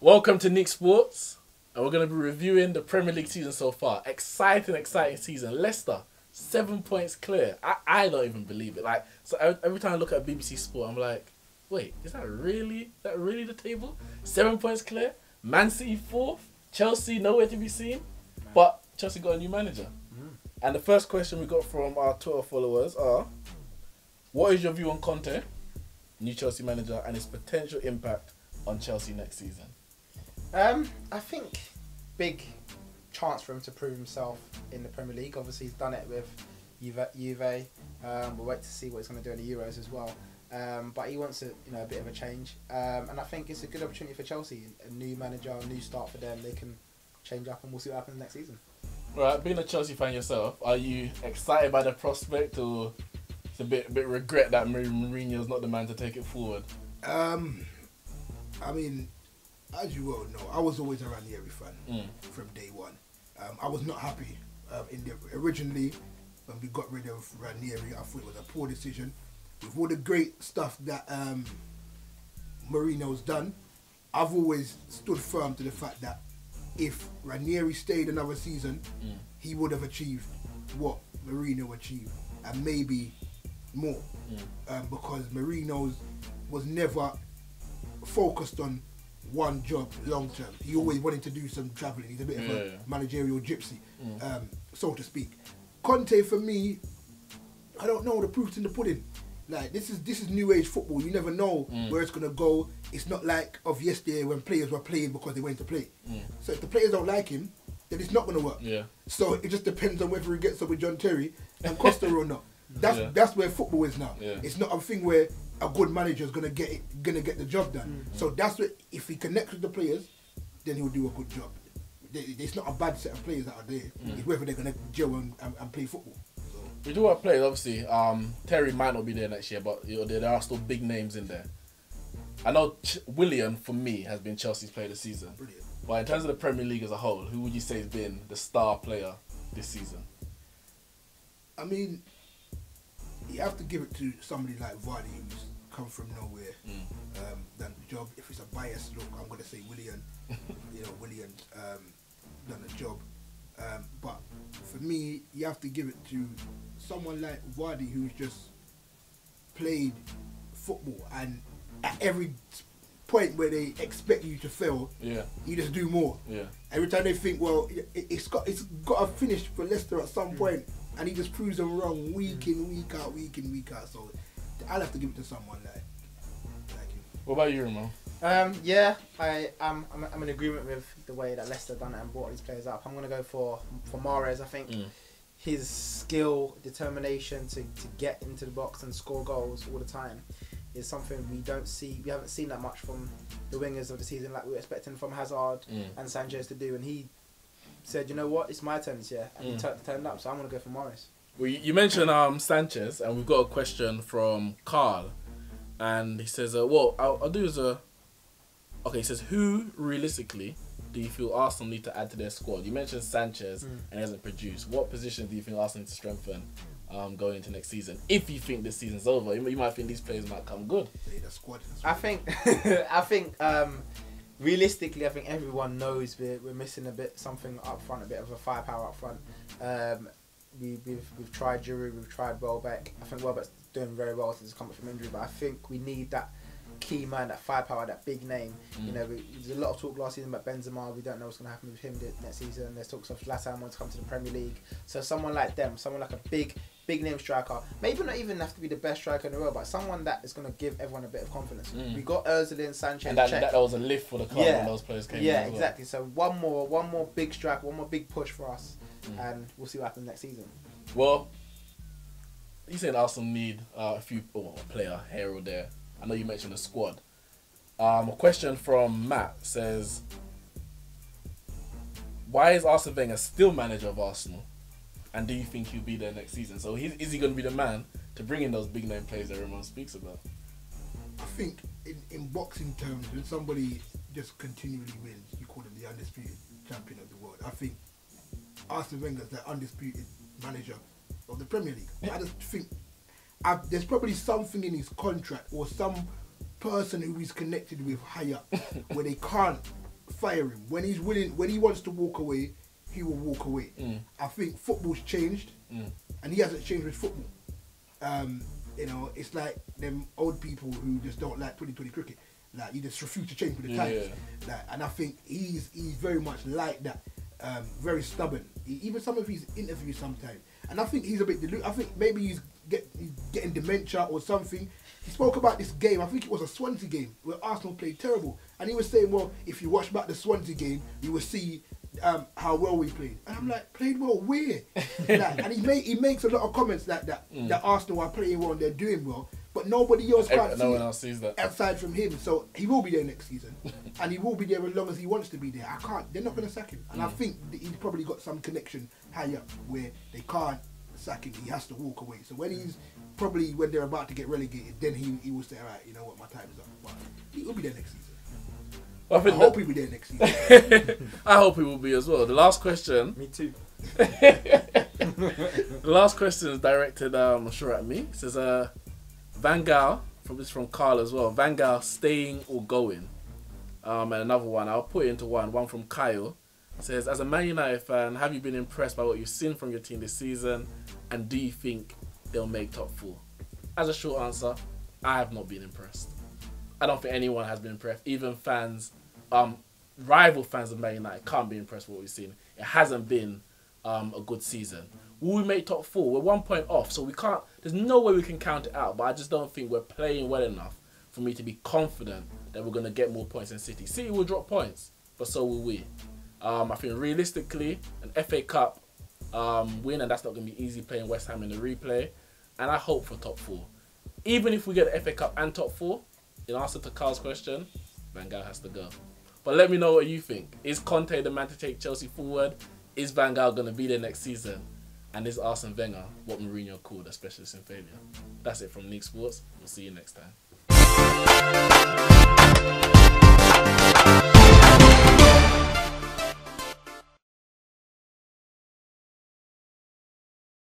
Welcome to Neeks Sports, and we're going to be reviewing the Premier League season so far. Exciting season. Leicester, 7 points clear. I don't even believe it. Every time I look at BBC Sport, I'm like, wait, is that really the table? 7 points clear. Man City 4th. Chelsea nowhere to be seen. But Chelsea got a new manager. And the first question we got from our Twitter followers are, what is your view on Conte, new Chelsea manager, and his potential impact on Chelsea next season? I think big chance for him to prove himself in the Premier League. Obviously, he's done it with Juve. We'll wait to see what he's going to do in the Euros as well. But he wants a bit of a change, and I think it's a good opportunity for Chelsea. A new manager, a new start for them. They can change up, and we'll see what happens next season. Right, being a Chelsea fan yourself, are you excited by the prospect, or it's a bit regret that Mourinho's not the man to take it forward? I mean, as you well know, I was always a Ranieri fan from day one. I was not happy originally when we got rid of Ranieri. I thought it was a poor decision. With all the great stuff that Mourinho's done, I've always stood firm to the fact that if Ranieri stayed another season, he would have achieved what Mourinho achieved, and maybe more. Because Mourinho was never focused on one job long term. He always wanted to do some travelling. He's a bit of a managerial gypsy, so to speak. Conte, for me, I don't know. The proof's in the pudding. Like, this is new age football. You never know where it's gonna go. It's not like of yesterday when players were playing because they went to play. So if the players don't like him, then it's not gonna work. So it just depends on whether he gets up with John Terry and Costa or not. That's where football is now. It's not a thing where a good manager is gonna get the job done. So that's what, if he connects with the players, then he'll do a good job. It's not a bad set of players that are there. It's whether they're gonna gel and play football. We do have players, obviously. Terry might not be there next year, but there are still big names in there. I know Willian, for me, has been Chelsea's player this season. Brilliant. But in terms of the Premier League as a whole, who would you say has been the star player this season? I mean, you have to give it to somebody like Vardy, who's come from nowhere, done the job. If it's a biased look, I'm going to say Willian. Willian done the job. But for me, you have to give it to someone like Vardy, who's just played football, and at every point where they expect you to fail, you just do more. Every time they think, well, it's got to finish for Leicester at some point, and he just proves them wrong week in, week out. So I'll have to give it to someone like him. What about you, Ramon? I'm in agreement with the way that Leicester done it and brought these players up. I'm going to go for Mahrez. I think his skill, determination to get into the box and score goals all the time is something we haven't seen that much from the wingers of the season, like we were expecting from Hazard and Sanchez to do. And he said, you know what, it's my turn this year, and he turned up. So I'm going to go for Mahrez. Well, you mentioned Sanchez, and we've got a question from Carl, and he says, I'll do is okay, he says, who realistically do you feel Arsenal need to add to their squad? You mentioned Sanchez and he hasn't produced. What position do you think Arsenal need to strengthen going into next season? If you think this season's over, you might think these players might come good. The squad. I think realistically, I think everyone knows we're missing something up front, a bit of a firepower up front. We've tried Giroud, we've tried Welbeck. I think Welbeck's doing very well since he's coming from injury, but I think we need that key man, that firepower, that big name. There's a lot of talk last season about Benzema. We don't know what's going to happen with him next season. There's talks of Zlatan wants to come to the Premier League. So someone like them, someone like a big name striker, maybe not even have to be the best striker in the world, but someone that is going to give everyone a bit of confidence. We got Ozil, Sanchez, and that was a lift for the club when those players came in. Yeah, exactly. So one more big striker, one more big push for us, and we'll see what happens next season. Well, you saying Arsenal need a player here or there. I know you mentioned the squad. A question from Matt says, why is Arsene Wenger still manager of Arsenal? And do you think he'll be there next season? So is he going to be the man to bring in those big name players that everyone speaks about? I think in boxing terms, when somebody just continually wins, you call them the undisputed champion of the world. I think Arsene Wenger is the undisputed manager of the Premier League. I just think there's probably something in his contract or some person who he's connected with higher where they can't fire him. When he's willing, when he wants to walk away, he will walk away. I think football's changed, and he hasn't changed with football. You know, it's like them old people who just don't like 2020 cricket. Like, you just refuse to change with the times. Like, and I think he's very much like that. Very stubborn. Even some of his interviews sometimes. And I think he's a bit deluded. I think maybe he's getting dementia or something. He spoke about this game, I think it was a Swansea game, where Arsenal played terrible. And he was saying, well, if you watch back the Swansea game, you will see how well we played. And I'm like, played well where? Like, and he makes a lot of comments like that, that Arsenal are playing well and they're doing well. But nobody else can't see no one else sees that. Aside from him. So he will be there next season. And he will be there as long as he wants to be there. They're not going to sack him. And I think he's probably got some connection high up where they can't sack him. He has to walk away. So when they're about to get relegated, then he will say, all right, you know what, my time is up. But he will be there next season. I hope he'll be there next season. I hope he will be as well. The last question. Me too. The last question is directed, I'm sure, at me. It says, Van Gaal, from Carl as well. Van Gaal staying or going? And another one, I'll put it into one from Kyle. It says, as a Man United fan, have you been impressed by what you've seen from your team this season? And do you think they'll make top 4? As a short answer, I have not been impressed. I don't think anyone has been impressed. Even fans, rival fans of Man United can't be impressed with what we've seen. It hasn't been a good season. Will we make top 4? We're 1 point off, so we can't. There's no way we can count it out. But I just don't think we're playing well enough for me to be confident that we're going to get more points than City. City will drop points, but so will we. I think realistically, an FA Cup win, and that's not going to be easy playing West Ham in the replay. And I hope for top 4. Even if we get the FA Cup and top 4, in answer to Carl's question, Van Gaal has to go. But let me know what you think. Is Conte the man to take Chelsea forward? Is Van Gaal going to be there next season? And is Arsene Wenger what Mourinho called a specialist in failure? That's it from Neeks Sports. We'll see you next time.